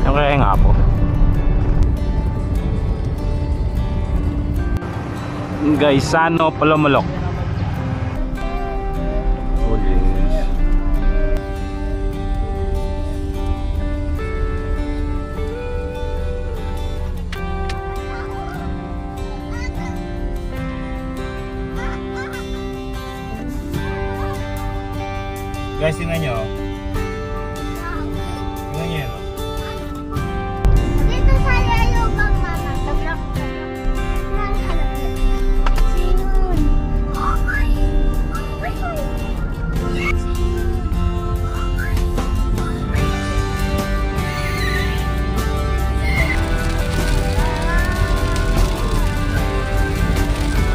Yung kaya nga po. Guys, Sano Palomolok. Oh yes. Guys, tingnan nyo. Tingnan nyo yun. Dito sa Yayobang, mama. Tablak. Sinun. Okay.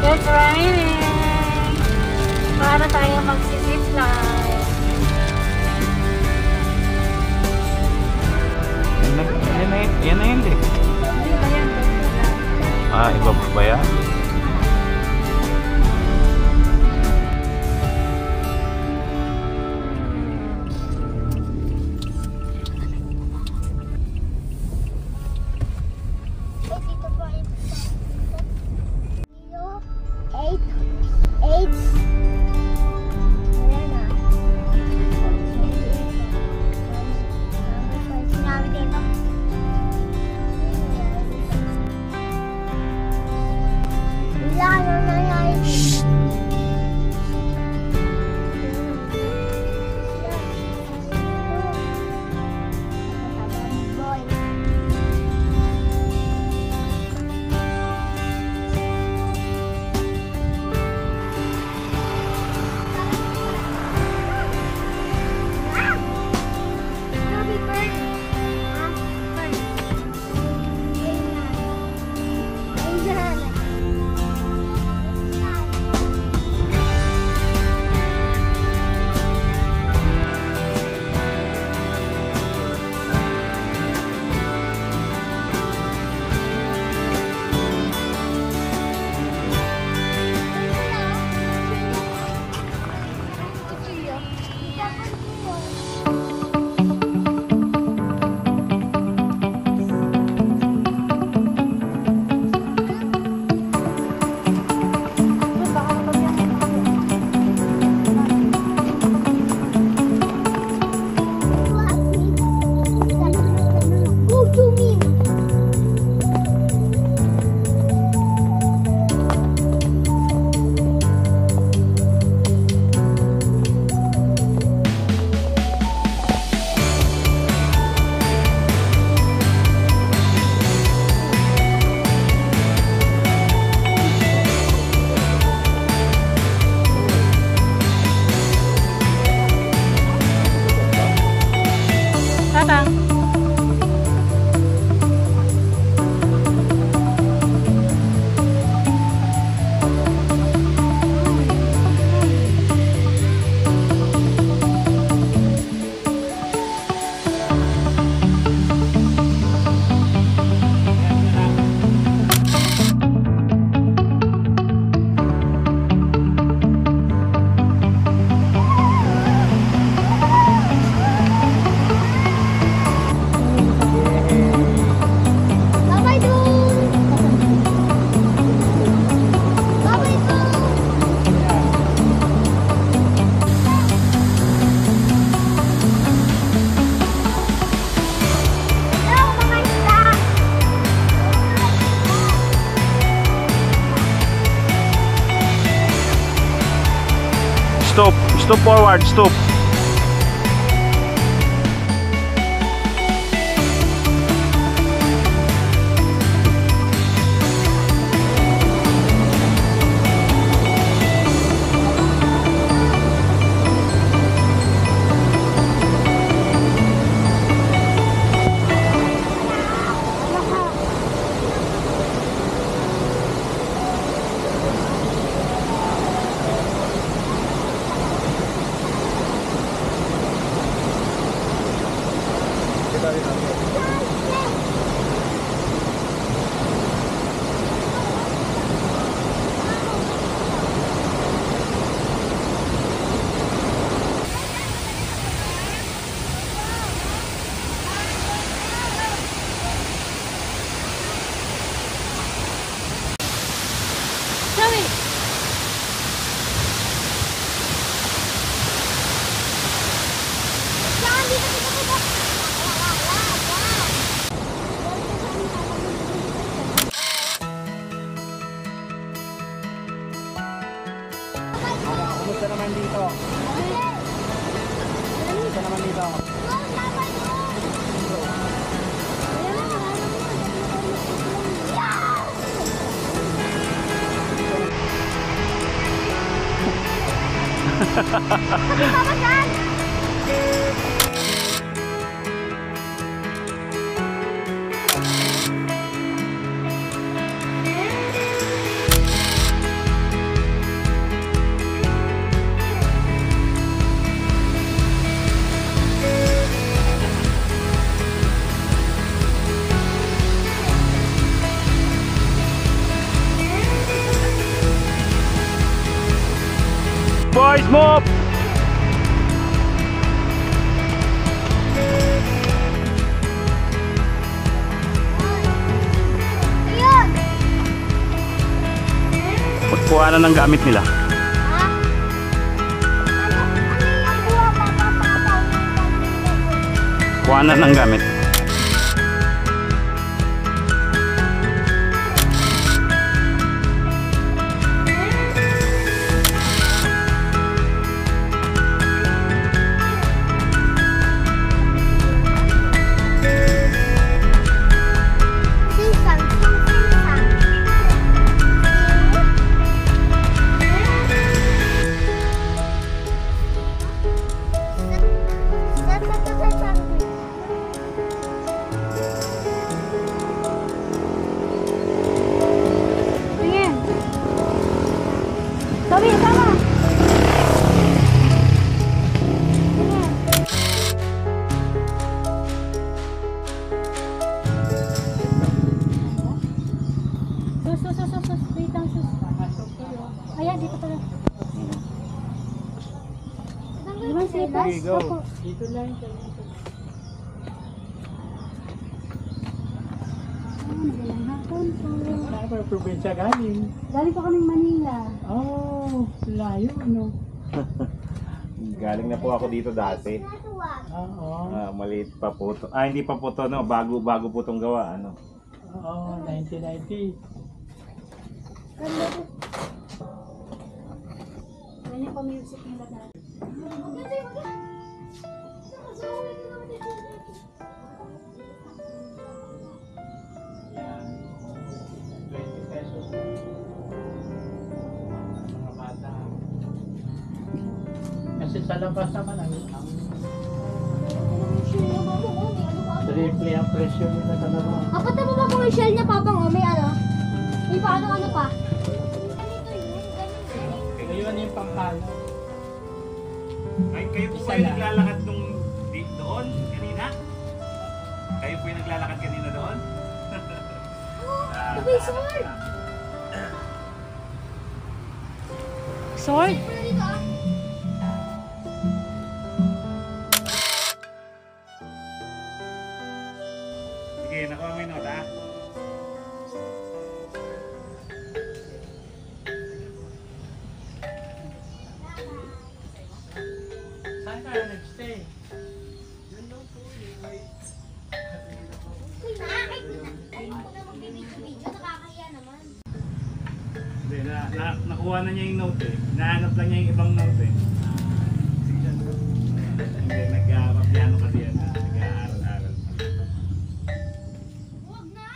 It's raining. Para tayo magsisip line. Yan na yun eh. Ah, iba pa ba yan? Dito po ito. 8. Wala na. Sinabi dito. Wala na nangyayari. Boy. Happy birthday. Tata. Bye-bye, Dun. Bye-bye, Dun. Hello, mga isda. Stop. Stop forward. Stop. Papa saan? Boys, move! Ayun! Pagkuhanan ng gamit nila. Ha? Ano yung buha papapapaw ng pamilya? Kuhanan ng gamit. Sinsang, sinsang. Tingin. Tabi, tama. Tingin. Sus. Wait lang, sus. Ayan, dito pala. Diba sila? Here you go. Opo. Magandang hapon po. Saan pa probinsya galing? Galing po kaming Manila. Oh, layo no. Galing na po ako dito dati. Oo. Maliit pa po to. Hindi pa po to, no? Bago po tong gawa, ano? Oo, 1990. Ganyan po music nila dati. Yan. 20 pesos. Mga bata. Kasi sa labas naman ang triple ang presyo nila sa labas. Kapatid mo ba kung yung shell niya, Papang? O, may ano? May paano pa? Ngayon yung pangkalo. Ay, kayo po Isa kayo lang. naglalakad doon kanina? Kayo po yung naglalakad kanina doon? May sword! Sword? Dito ah. Sige, nakuha mo yung note, ha? Saan ka nag-stay? Ay, huwag na magbibidyo-video, nakakahiya naman. Hindi, nakuha na niya yung note, eh. Nahanap lang niya yung ibang note, eh. Hindi, nag-piano kasi yan. Nag-aaral-aral. Huwag na!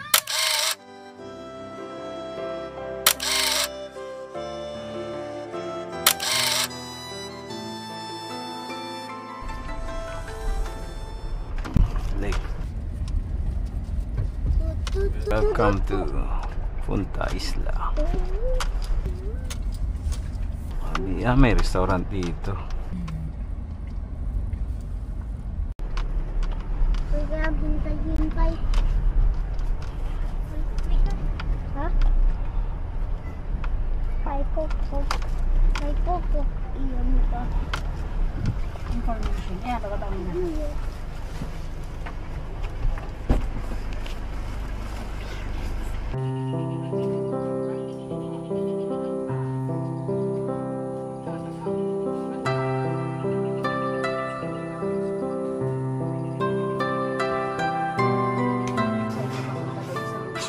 Lake. Welcome to Punta Isla. May restaurant dito. Kaya hintay-hintay. Ha? Pai Coco. Iyan mo ka. Information. Ayan, tagatama na.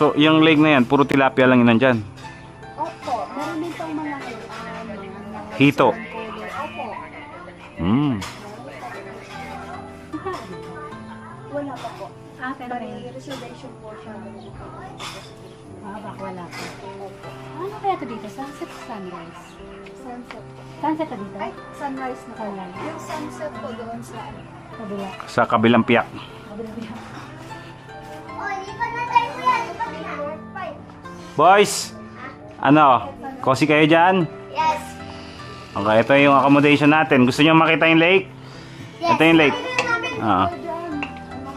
So, yung lake na yan, puro tilapia lang yun nandyan. Opo, meron din pang mga Hito. Opo. Hmm. Wala pa po. Pero may reservation po siya. Baka wala pa. Ano kaya ito dito? Sunset o sunrise? Sunset. Sunset ito dito? Ay, sunrise na po. Sunrise. Yung sunset po doon sa Kabila. Sa kabilang piyak. Kabila. Boys! Ano? Cozy kayo dyan? Yes. Okay, ito yung accommodation natin. Gusto nyo makita yung lake? Yes. Ito yung lake. Ah.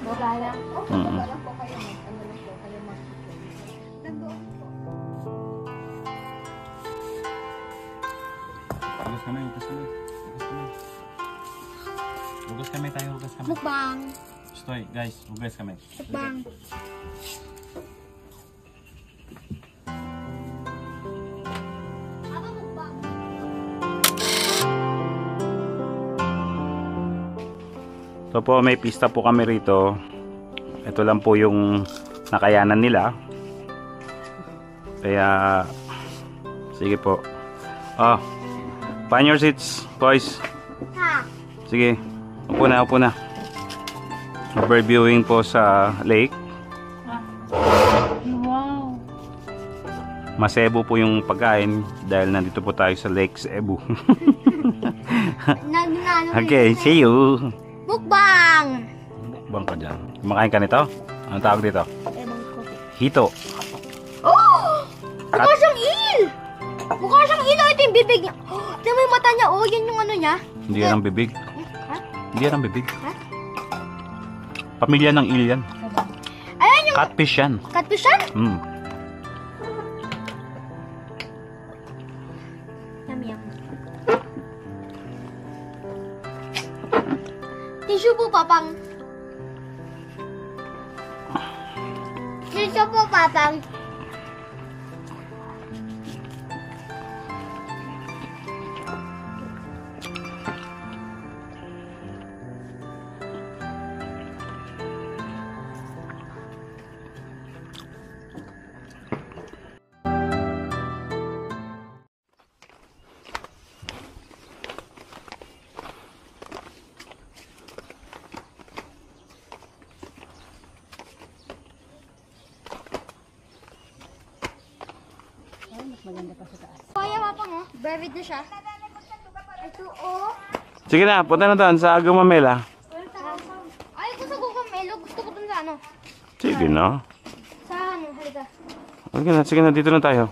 Baba lang. Mm. Wala po kayo. Ano lang po kayo nandoon po. Hugas kami, hugas kami. Hugas kami. Hugas kami tayo, hugas kami. Mukbang. Stoy, guys, hugas kami. Mukbang. Apa mukbang? So po, may pista po kami rito. Ito lang po yung nakayanan nila. Kaya, sige po. Oh, find your seats, boys. Ha. Sige, upo na, upo na. Bird viewing po sa lake. Wow. Masebo po yung pagkain dahil nandito po tayo sa Lake Cebu. Okay, see you. Mukbang. Bang ka dyan. Kumakain ka nito? Anong tawag dito? Ewan ko. Hito. Oh! Mukha siyang eel! Mukha siyang eel. Ito yung bibig niya. Oh, tignan mo yung mata niya. Oh, yan yung ano niya. Hindi yan ang bibig. Ha? Hindi yan ang bibig. Ha? Pamilya ng eel yan. Ayan yung Catfish yan. catfish yan. Hmm. Yum, yum. Tissue po, Papang. Tissue po, Papang. Maganda pa sa taas. Kaya, Papang, oh. Buried na siya. Ito, oh. Sige na, punta na doon sa Agumamela. Ay, ito sa Gugamelo. Gusto ko dun sa ano. Sige na. Sa ano, halika. Sige na, dito na tayo.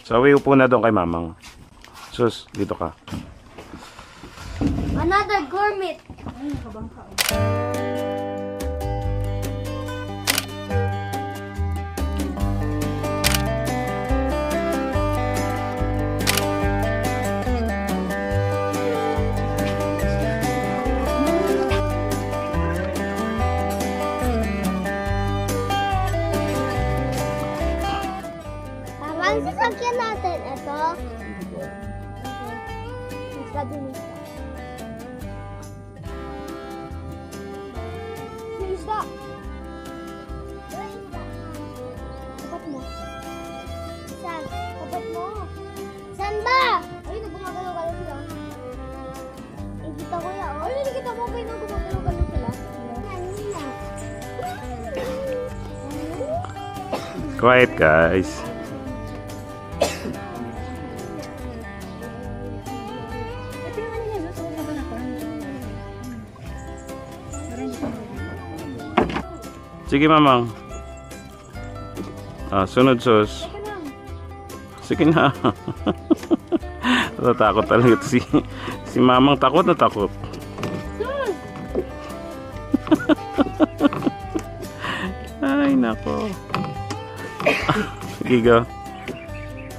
So, upo na doon kay Mamang. Sus, dito ka. Another gourmet. Ang sasakyan natin, ito. Sabi mo. May isda. Tapat mo. Saan? Tapat mo. Saan ba? Ay, nagumagalaw-galaw sila. Ay, kita ko yan. Ay, nakikita mo ba yung nagumagalaw-galaw sila? Quiet, guys. Sige, Mamang. Ah, sunod, sus. Sige na. Natatakot talaga si Mamang. Takot na takot. Ay, nako. Sige, go.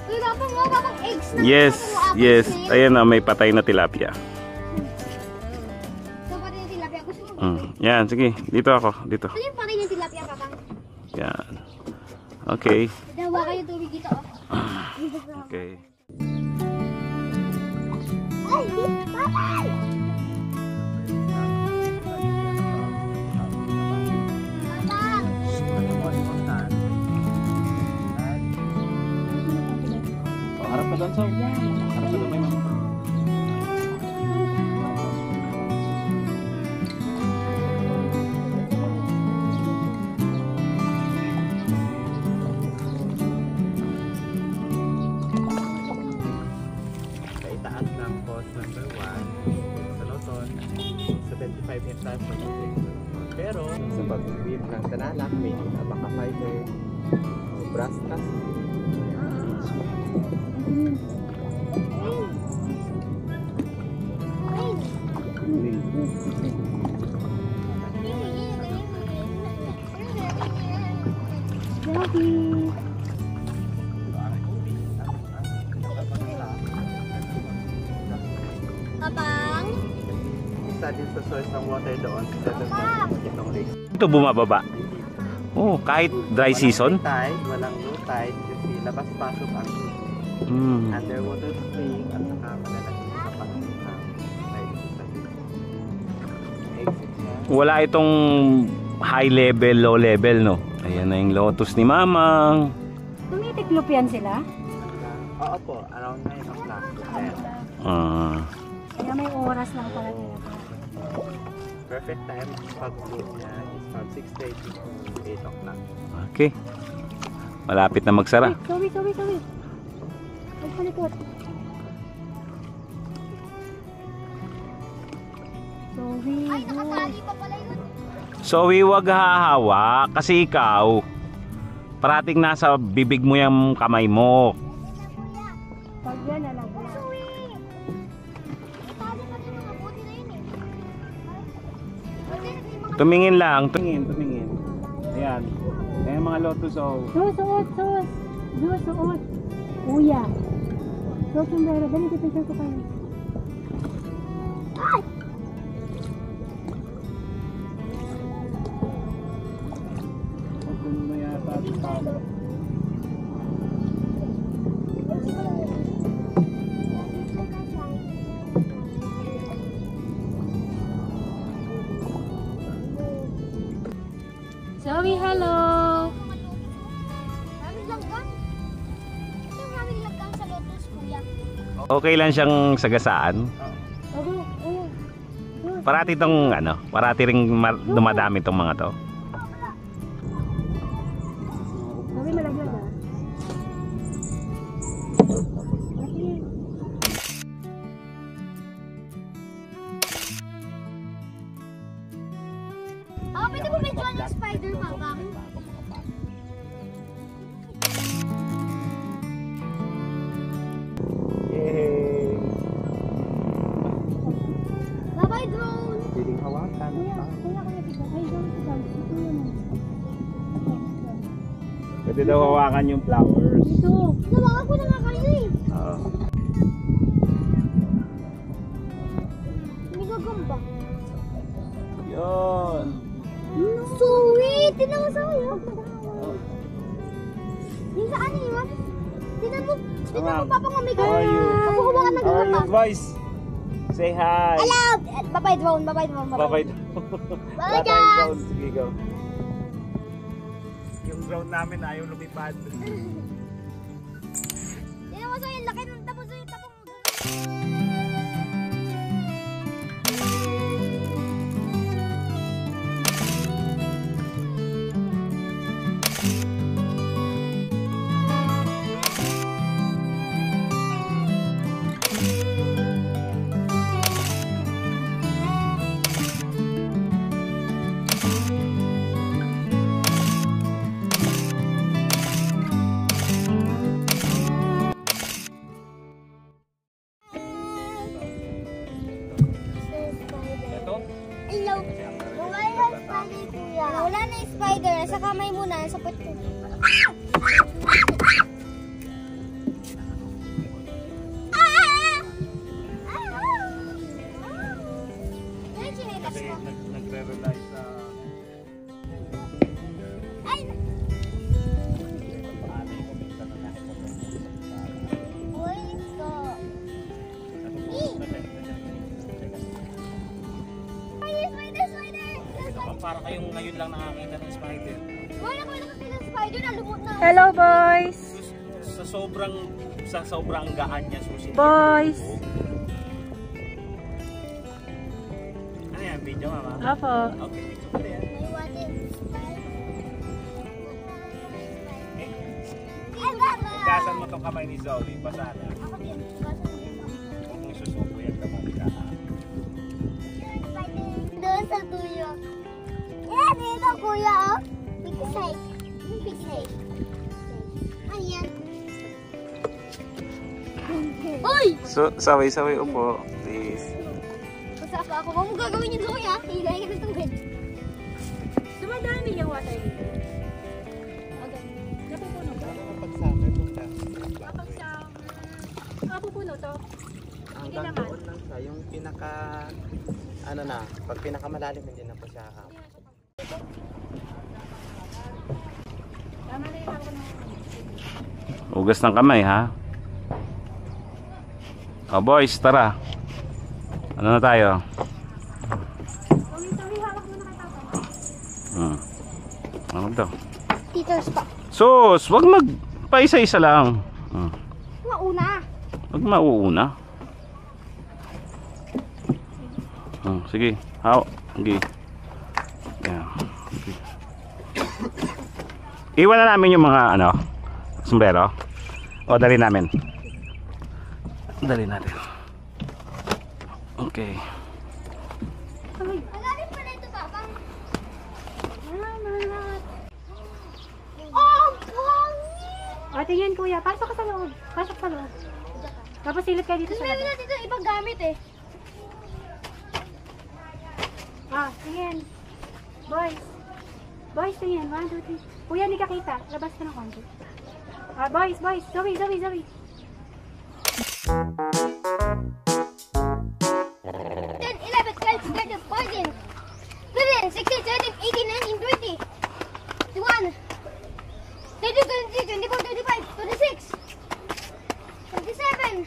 Uy, Papang mo, Papang eggs na. Yes, Papang mo, yes. apples na yun. Ayan na, may patay na tilapia. So, pati yung tilapia. Gusto mo? Yan, sige. Dito ako. Dito. Ano yung patay yung tilapia, Papang? Yan. Okay. Dawa kayo tubig dito, oh. Okay. Ay, Papang! Harap ka doon, Sam. Harap ka doon, isa din sa source ng water doon. Itong lake. Ito bumababa. Oh, kahit dry season? Walang tide, walang low tide kasi labas-pasok ang underwater spring at saka malalaking sapat ng tide sa exit na. Wala itong high level, low level, no? Ayan na yung lotus ni Mamang. Tumitiklop yan sila? Oo po, around 9 o'clock. Kaya may oras lang pala nila. Perfect time pag-bloom niya is from 6:30 to 8 o'clock. Okay. Malapit na magsara. Sawi. Magpalikot. Sawi. Ay, nakatali pa pala yun. So, huwag hahawa kasi ikaw parating nasa bibig mo yung kamay mo. Pag yan, alam mo. Suwi! Natali pa rin mga buti na yun eh. Buti na yung mga... Tumingin lang. Tumingin. Ayan. Ayan mga lotus, oh. Suot. Kuya. Suot yung bero. Dali, pipicture ko kayo. Ay! Zoe, hello! Maraming langgang. Ito yung maraming langgang sa lotus, kuya. Okay lang siyang sagasaan. Parati tong parati ring dumadami tong mga to. Zoe, malaglag ah. Pwede mo medyo yung spider, mama. Yay! Bye-bye, drone. Piling hawakan. Kuya, dito. Ay, Zoe, ito yun. Pwede daw hawakan yung flowers. Ito. Nawakan ko na nga kayo eh. Hindi gagamba. Yun. Sweet! Tinan mo sa'yo. Yung saan yun? Tinan mo Papa nga may How are you? Papahawakan ng How are gamba. you, boys? Say hi. Hello! Bye-bye, drone. Bye-bye, drone. Bye-bye. Bye, guys! Drone. Sige, go. Yung drone namin ayaw lumipad. Tinan mo sa'yo, laki ng tapos yung tapong. Ito? Hello. Wala yung spider, kuya. Wala na yung spider. Nasa kamay mo na. Sa puto. Yan yung chinelas ko. Nagre-rely sa... Ay! Uy, ito. Ay, spider! Para kayong ngayon lang nakakita ng spider. Wala ko nakakita ng spider na lumot na. Hello, boys! Sa sobrang gaan niya, susi. Boys! Ano yan? Video, mama? Apo. Okay, video ko yan. May what is spider? Ay, mama! Gasan mo itong kamay ni Zoe. Basa na. Ako din. Basa ko din. Huwag mong susuko yan ka mong Doon sa tuyo. Yan, dito kuya, oh. Big snake. Big snake. Ayan. Uy! So, saway-saway upo. Please. Basta ako. Huwag mo gagawin yung tuyo, ha? Hilahin ka ng tubig. Dumadami yung water dito. Okay. Napupuno to? Pagsama ito ka. Kapag sa... Napupuno to? Hanggang doon lang siya. Yung pinaka ano na, pag pinakamalalim hindi na po siya Hugas ng kamay ha. Oh boys, tara. Ano na tayo? Ano to? Teachers pa. Sus, wag pa-isa-isa lang. Mauna. Wag mauuna. Sige, sige. Yan. Okay. Iwan na namin yung mga ano, sombrero. O, dali namin. Dali natin. Okay. Malalim pa na ito, Papang. Oh, O, tingin kuya. Pasok ka sa loob. Pasok sa loob. Tapos silip kayo dito sa Meron labas. na dito ibang gamit eh. Ah, tingin. Boys. Boys, tingin. 1, 2, 3. Kuya, hindi ka kita. Labas ka ng konti. Ah, boys. Zoe. 10, 11, 12, 13, 14, 15, 16, 17, 18, 19, 20, 21, 22, 23, 24, 25, 26, 27.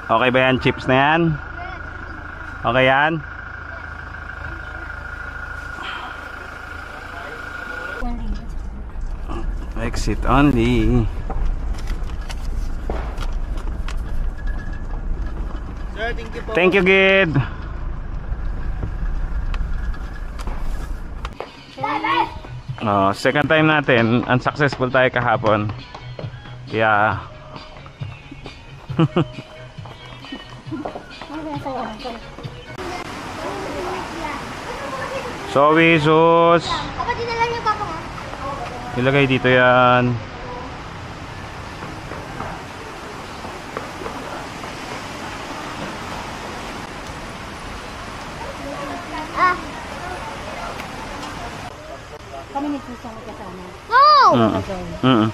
Okay ba yan? Chips na yan? Okay yan? Exit only. Sir, thank you po. Thank you, Gid. Second time natin. Unsuccessful tayo kahapon. Kaya Sorry, sus. Kapag dinala niyo, Papa nga. Ilagay dito yan. Ah, Kami nagsusa ko kasama. no!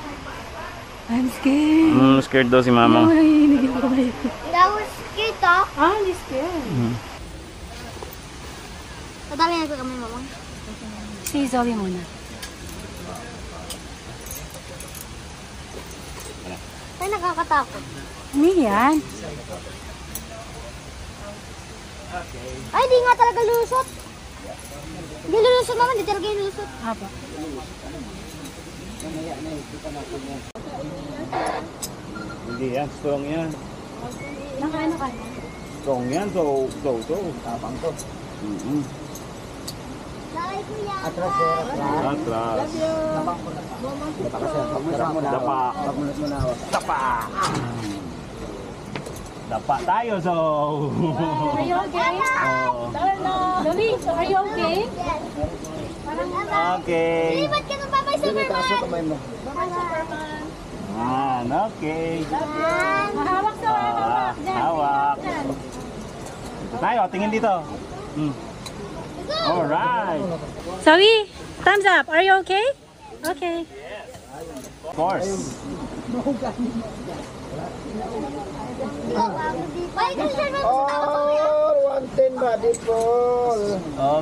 I'm scared. Scared daw si mama. Ay, naging kamay ko. That was cute, ah. Ah, I'm scared. Nadali na ito kami, Mama. Si Zoe muna. Ay, nakakatakot. Ano yan? Ay, di nga talaga lusot. Hindi lulusot, Mama. Hindi talaga yung lusot. Apa. Hindi yan, strong yan. Nakaano ka? Strong yan, so. Tapang to. Dahil, Kuya. Atras. Dapa tayo, so. Are you okay? Zoe, are you okay? Okay. Lipat ka ng Papay Superman. Okay. Mahawak sa hawak. Hawak. Tayo, tingin dito. Alright. Zoe, thumbs up. Are you okay? Okay. Of course. Ay, kasi siya naman sa tao, Kuya. 110 body fall.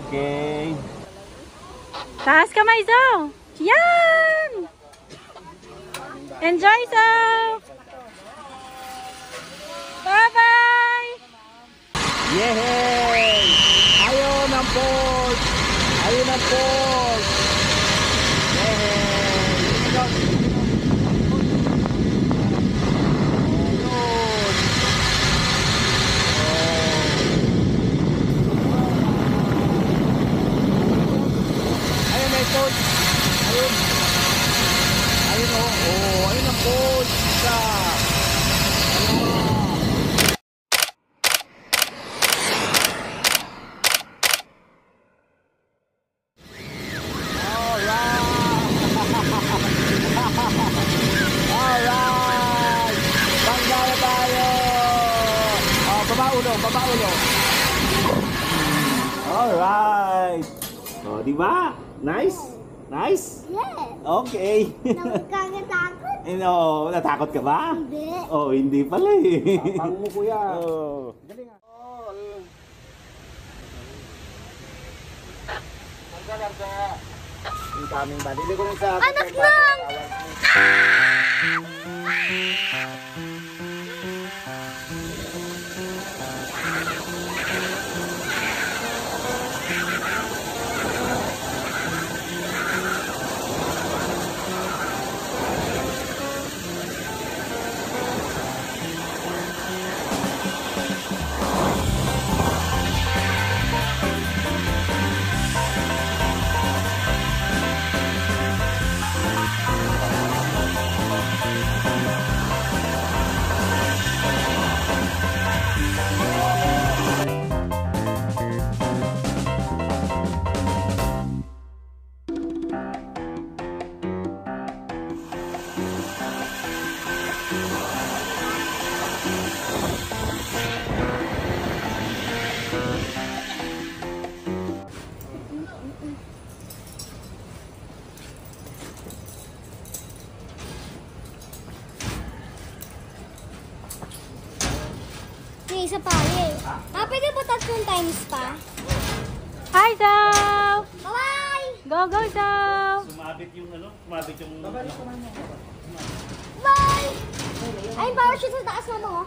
Okay. Taas kamay, Zoe. Yan! Enjoy, Zoe! Bye-bye! Yay! Ayaw ng post! Ayaw ng post! Yay! Ayun, may post! Ayun! Ayun o! Oh, ayun ang post! Alright. O, di ba? Nice? Nice? Yes. Okay. Nakakatakot. No, natakot ka ba? Hindi. Oh, hindi pala eh. Pang mo kuya. Oh. Galing ah. Incoming ba? Dili ko rin sa... Anak lang! May isa pa eh. Pwede po 3 times pa? Hi daw! Bye-bye! Go, go daw! Sumabit yung ano? Sumabit yung... Bye! Ay, parachute sa taas mo mo.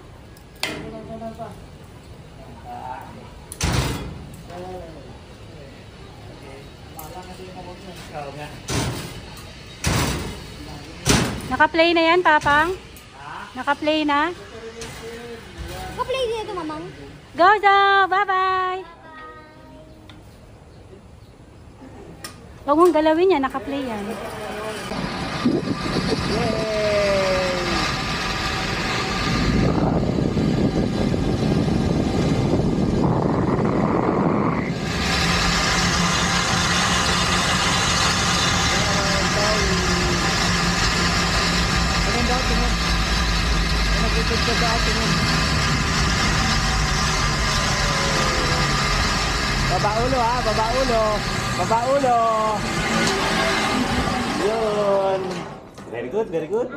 Naka-play na yan, Papang? Naka-play na? Naka-play din ito, mamang. Go daw! Bye-bye! Huwag mong galawin yan, naka-play yan. Baba ulo ha, baba ulo. Baba ulo. Yun. Very good, very good.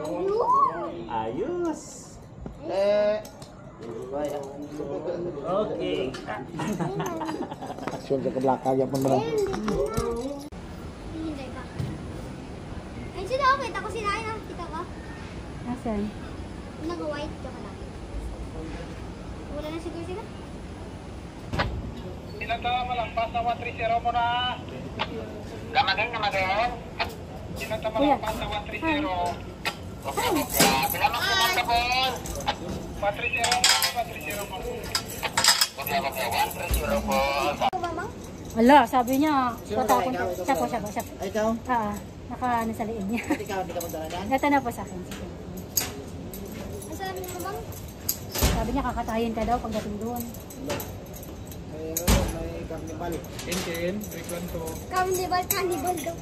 Ayos. Okay. Action sa kablakag yan pa mo lang. Hihintay pa. Ay, sino ako? Kita ko sila. Ay, kita ko. Nasaan? Nag-white ka pala. Wala na siguro sila. Sinatawa mo lang, pasa 130 mo na. Gamagin, gamagin. Sinatawa mo lang, pasa 130. Bilang mo sa ball. 130 mo, 130 mo. Wag na, 130 po. Ako, mamang? Wala, sabi niya, patakon. Siya po. Ay, ikaw? Naka ano sa liin niya. At ikaw, hindi ka magdala yan? Ito na po sa akin. Sige. Ang sabi mo, mamang? Sabi niya, kakatayin ka daw pagdating doon. May carnival. Ken, rekwanto. Cannibal daw.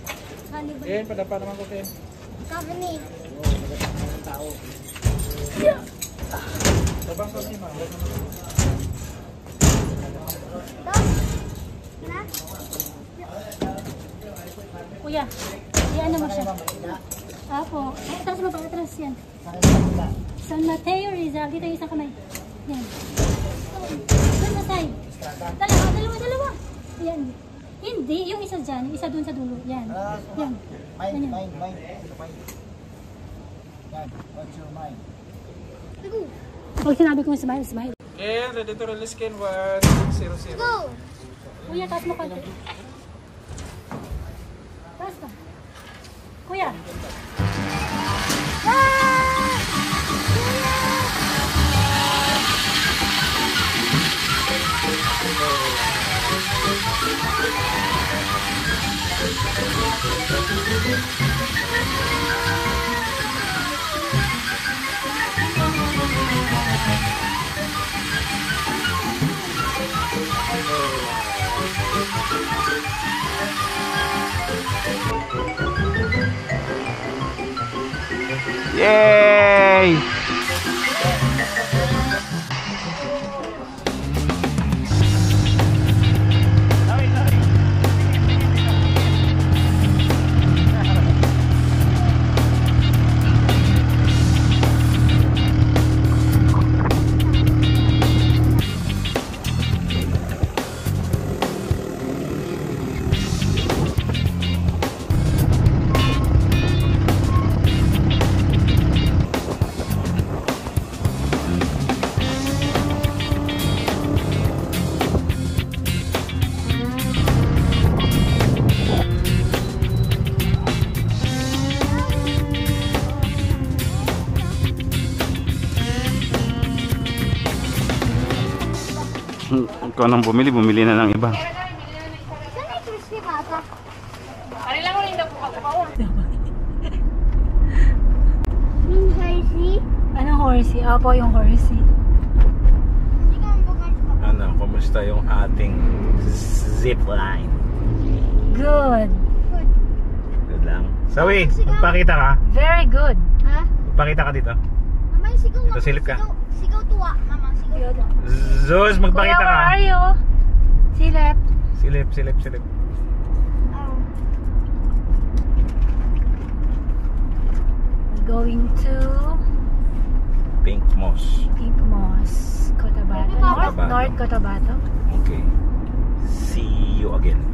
Cannibal. Ken, padapa naman ko, Ken. Cabinet. Ang tao. Tabang ko si Ma. Dog? Na? Kuya, ano mo siya? Apo. Ay, atras mo pa, atras yan. San Mateo Rizal. Dito yung isang kamay. Yan. Doon na side. Dalawa. Yan. Hindi, yung isa dyan. Yung isa doon sa dulo. Yan. Yan. Mine. Yan, what's your mind? Pag sinabi kong smile. Ken, ready to release, Ken. 100. Go! Kuya, taas mo ka. Taas ka. Kuya. Yay! Ikaw nang bumili na ng iba. Saan ay crispy pata? Yung spicy? Anong horsey? Apo yung horsey. Hindi ka mabagal pa. Ano, kumusta yung ating zip line? Good. Good lang. Sawi, magpakita ka. Very good. Ha? Magpakita ka dito. Mama, yung sigaw. Ito, Mama, silip ka. Sigaw tuwa. Mama, sigaw tuwa. Zeus, Kuya, magpakita where ka. are you? Silip. Silip. Oh. We're going to Pink Moss. Pink Moss, Cotabato. Cotabato. North Cotabato. Okay. See you again.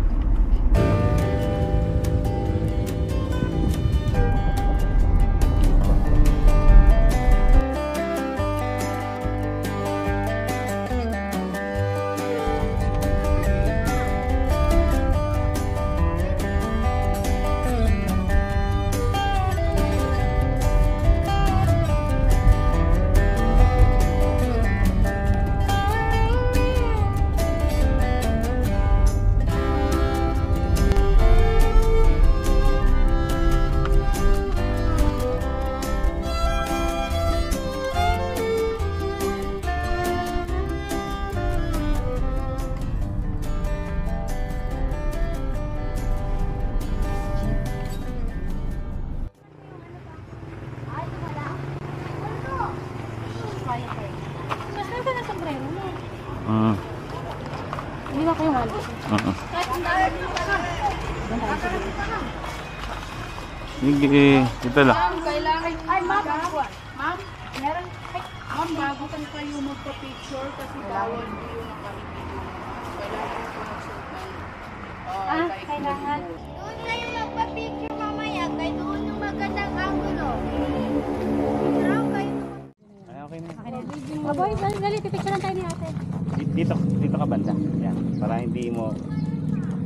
Mas meron ka ng sombrero mo. Hindi ba kayo wallet? Sige, ito lang. Ay, ma'am. Ma'am, meron. Ay, ma'am, bago kan kayo magpa-picture kasi bawal yung nakapipili. Kailangan ko magsuot ng Kailangan. Doon kayo magpa-picture mamaya. Kaya doon yung magandang angulo. Sarap kayo. Okay na. Oh, boy, dali, pipicture lang tayo ni ate. Dito ka banda. Yan. Para hindi mo...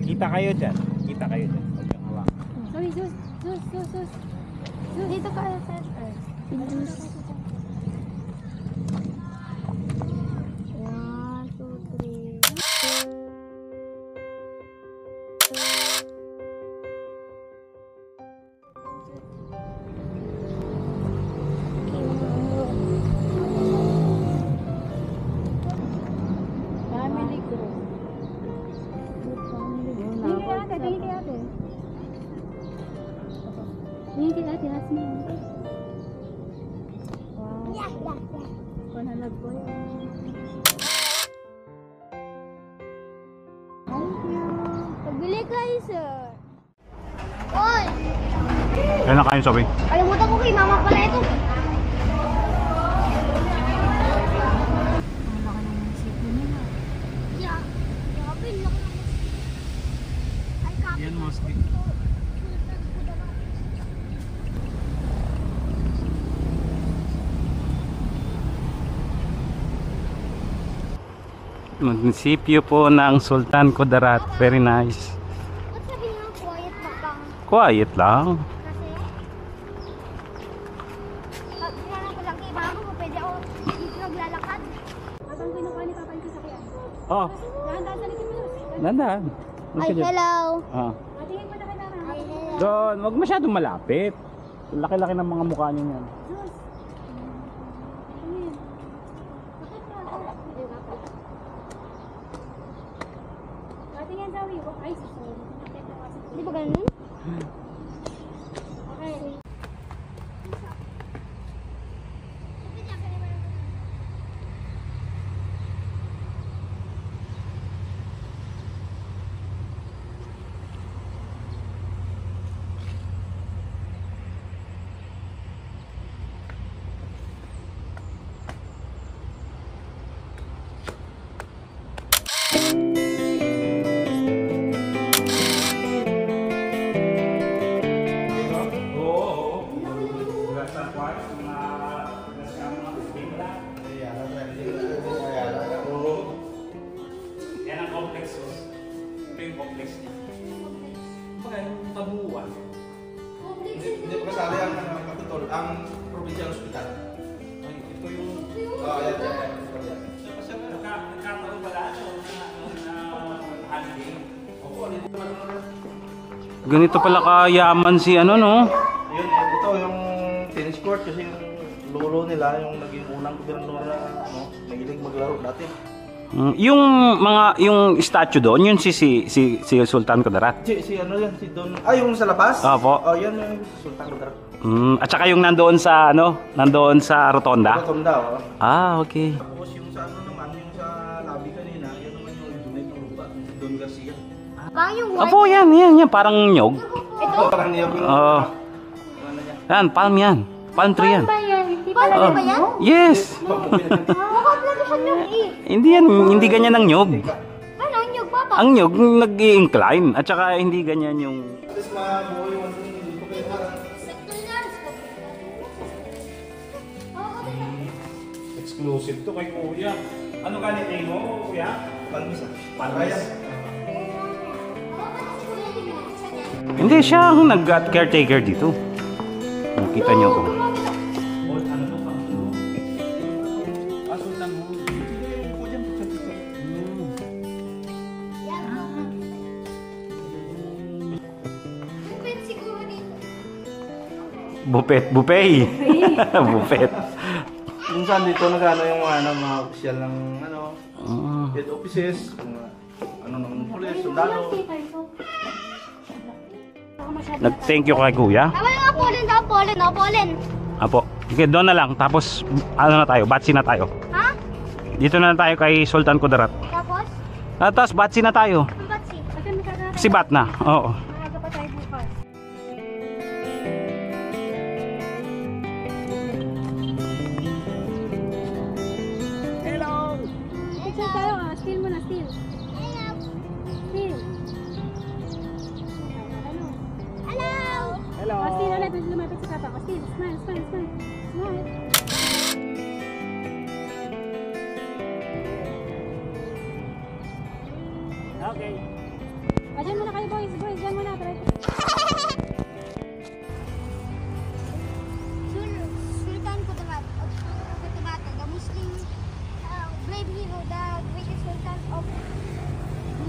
Kita kayo dyan. Huwag yung hawak. Sorry, Sus. Dito ka sa One, two, three. family group. Tingin kay ate. Tingin kay ate, Hasmin. Yeah. Panalag ko yun. Pagbili kayo, sir. Oy! Kaya na kayo, Sabi. Kalimutan ko kay mama pala ito. Ang laki ng sipin nila. Yeah. Grabe, laki naman. Ay, kapit. Yan, mostly. Munisipyo po ng Sultan Kudarat. Very nice. Ba't sabi nga quiet pa pang? Quiet lang. Kasi ginanong ko lang kay mama kung pwede ako dito naglalakad. Habang kinukuha ni Papa yung sasakyan. Oh, Dahan-dahan sa likod mo. nandaan. Ay, hello. Ah. Tingin mo na kay Mama. Ay, hello. Doon, wag masyadong malapit. Laki-laki ng mga mukha niyo yan. Sus. Tingin sa wiwo. Ay, susunod. Di ba ganun? Okay. Yan ang complex. Ito yung complex niya. Baka yung tabuan. Hindi pa kasali ang kapitol, ang provincial hospital. Ay, ito yung... Yan. Kasi nagkataon pala. Ganito pala kayaman si ano, no? Yun, ito yung tennis court kasi yung lolo nila, yung naging unang gobernador na nagilig maglaro dati. Yung statue doon, yun si Sultan Kudarat. Si ano yan, si Don... yung sa labas? Opo. Oh, yan yung Sultan Kudarat. At saka yung nandoon sa rotonda. Rotonda, oh. Ah, okay. Tapos yung sa ano naman, yung sa lobby kanina, yan naman yung donate ng lupa, Don Garcia. Parang yung Apo, yan, parang nyog. Ito? Parang niya yung... Oo. ano niya. Yan, palm yan. Palm tree yan. Ba yan? Hindi pa Paano ba yan? Yes. Mukha talaga siya yung Hindi ganyan ang nyog. Ano, yung nyug, papa? Ang nyog, nag-i-incline. At saka hindi ganyan yung... Tapos mabuo yung ano yung dito kayo parang... Exclusive to kay Kuya. Ano ganit mo, Kuya? Palmisa. Palmis. Hindi, siya ang nag-caretaker dito. Kita niyo ko. Siguro dito. Buffet. Buffet. Minsan dito nagano yung mga opisyal ng head offices, mga ng pulis, sundalo. Nag-thank you kay Kuya. Tama yung Apolin. Apo. Okay, doon na lang. Tapos, ano na tayo? Batsi na tayo. Ha? Dito na tayo kay Sultan Kudarat. Tapos? Tapos, batsi na tayo. Ang batsi. Si Bat na. Oo. Maaga pa tayo bukas. Picture tayo ah. Steal mo na, steal. Steal. Hello. Oh, steal ulit. Medyo lumapit sa papa. Oh, steal. Smile. Smile. Okay. Diyan muna kayo boys. Diyan muna. Try. Sultan Kudarat, the Muslim brave hero, the greatest sultan of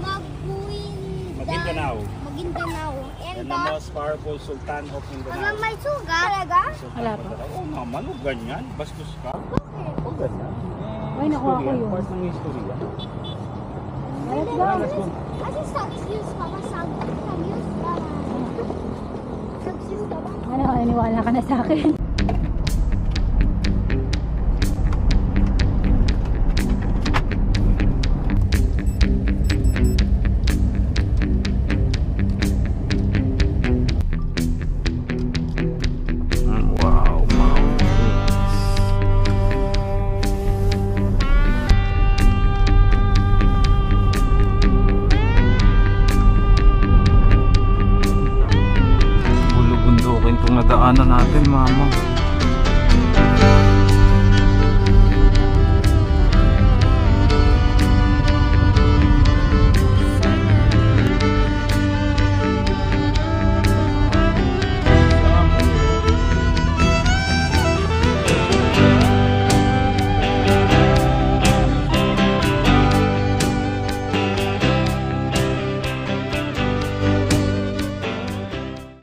Maguindanao. And And the most powerful Sultan of Mindanao. may suga. Talaga? Wala pa. Oo naman, o ganyan. Bastos ka. O ganyan. Ay, nakuha ko yun. Part ng history yan. Let's go. Kasi excuse papa, excuse para. Excuse papa. Ano, naniwala ka na sa akin. Wow, bulubundukin itong nadaanan natin, mama.